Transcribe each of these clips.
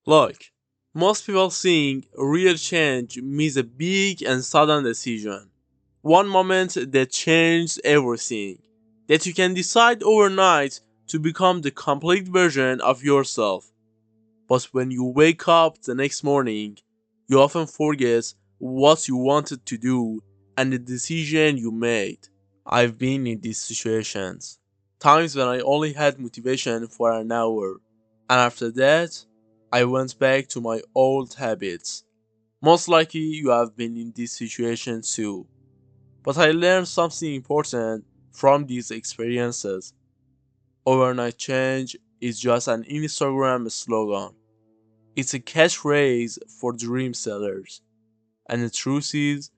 Look, most people think real change means a big and sudden decision. One moment that changes everything. That you can decide overnight to become the complete version of yourself. But when you wake up the next morning, you often forget what you wanted to do and the decision you made. I've been in these situations. Times when I only had motivation for an hour, and after that, I went back to my old habits. Most likely, you have been in this situation too. But I learned something important from these experiences. Overnight change is just an Instagram slogan. It's a catchphrase for dream sellers. And the truth is,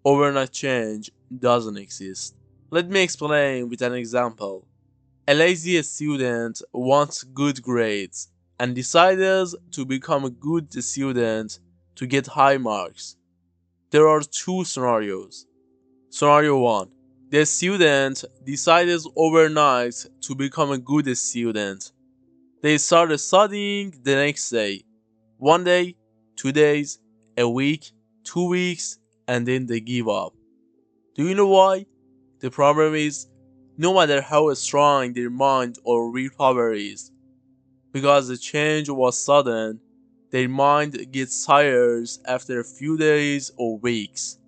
overnight change doesn't exist. Let me explain with an example. A lazy student wants good grades and decides to become a good student to get high marks. There are two scenarios. Scenario 1. The student decides overnight to become a good student. They start studying the next day. 1 day, 2 days, a week, 2 weeks, and then they give up. Do you know why? The problem is, no matter how strong their mind or willpower is, because the change was sudden, their mind gets tired after a few days or weeks.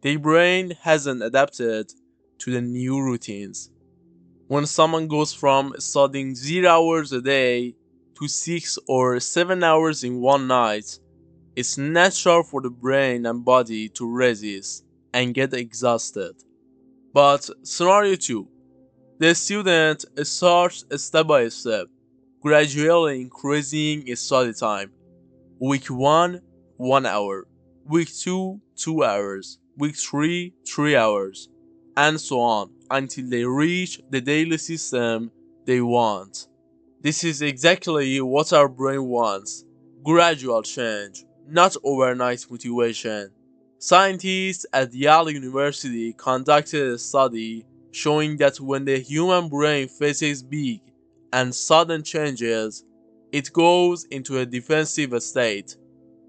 Their brain hasn't adapted to the new routines. When someone goes from studying 0 hours a day to 6 or 7 hours in one night, it's natural for the brain and body to resist and get exhausted. But scenario 2. The student starts step by step, gradually increasing its study time. Week 1, 1 hour. Week 2, 2 hours. Week 3, 3 hours. And so on until they reach the daily system they want. This is exactly what our brain wants. Gradual change, not overnight motivation. Scientists at Yale University conducted a study showing that when the human brain faces big and sudden changes, it goes into a defensive state.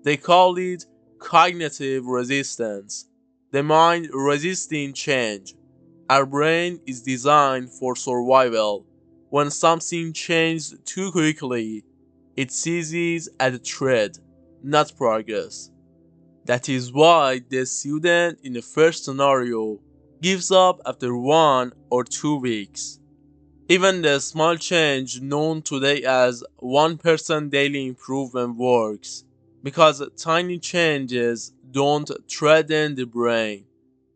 They call it cognitive resistance. The mind resisting change. Our brain is designed for survival. When something changes too quickly, it seizes at a threat, not progress. That is why the student in the first scenario gives up after 1 or 2 weeks. Even the small change known today as 1% daily improvement works because tiny changes don't threaten the brain.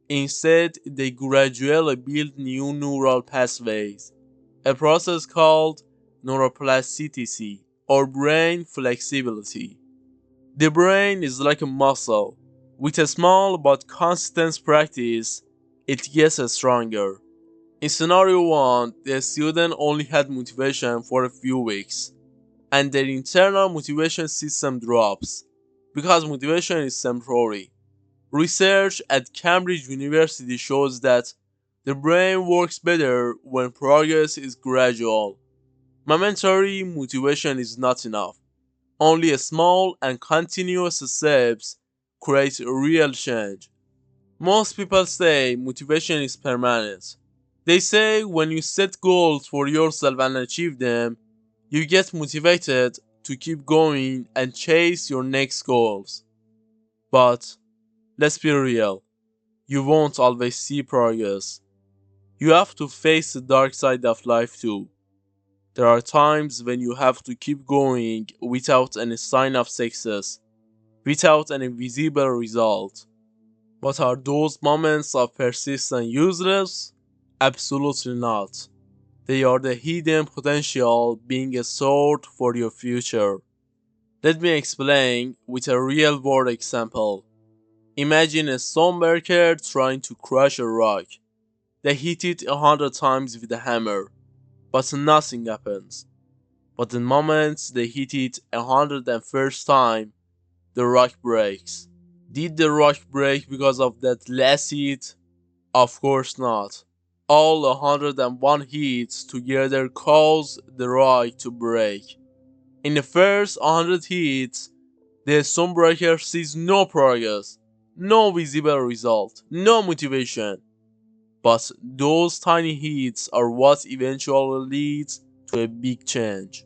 Instead, they gradually build new neural pathways, a process called neuroplasticity or brain flexibility. The brain is like a muscle. With a small but consistent practice, it gets stronger. In scenario 1, the student only had motivation for a few weeks, and their internal motivation system drops because motivation is temporary. Research at Cambridge University shows that the brain works better when progress is gradual. Momentary motivation is not enough. Only a small and continuous steps create real change. Most people say motivation is permanent. They say when you set goals for yourself and achieve them, you get motivated to keep going and chase your next goals. But let's be real, you won't always see progress. You have to face the dark side of life too. There are times when you have to keep going without any sign of success, without any visible result. But are those moments of persistence useless? Absolutely not. They are the hidden potential being stored for your future. Let me explain with a real world example. Imagine a stoneworker trying to crush a rock. They hit it 100 times with a hammer, but nothing happens. But the moment they hit it 101st time, the rock breaks. Did the rock break because of that last hit? Of course not. All 101 hits together caused the rock to break. In the first 100 hits, the Stormbreaker sees no progress, no visible result, no motivation. But those tiny hits are what eventually leads to a big change.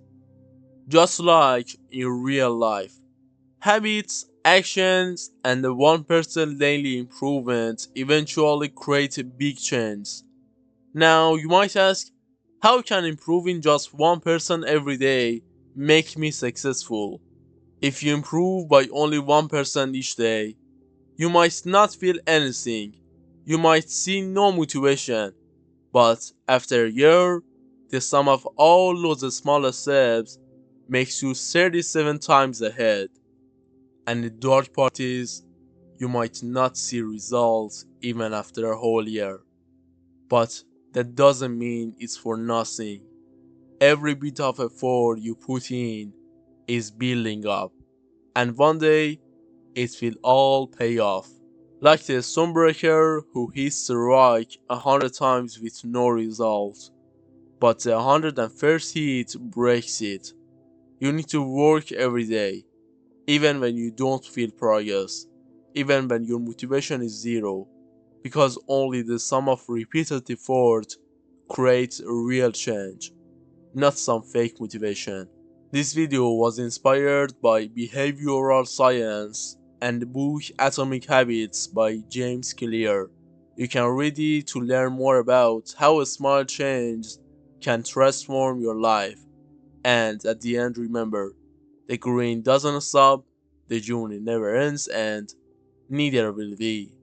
Just like in real life, habits, actions, and the 1% daily improvement eventually create a big change. Now, you might ask, how can improving just 1% every day make me successful? If you improve by only 1% each day, you might not feel anything. You might see no motivation. But after a year, the sum of all those smaller steps makes you 37 times ahead. And the dark part is, you might not see results even after a whole year. But that doesn't mean it's for nothing. Every bit of effort you put in is building up. And one day, it will all pay off. Like the Stormbreaker who hits the rock 100 times with no result. But the 101st hit breaks it. You need to work every day, even when you don't feel progress, even when your motivation is zero, because only the sum of repeated effort creates real change, not some fake motivation. This video was inspired by behavioral science and the book Atomic Habits by James Clear. You can read it to learn more about how a small change can transform your life. And at the end, remember, the green doesn't stop, the journey never ends, and neither will we.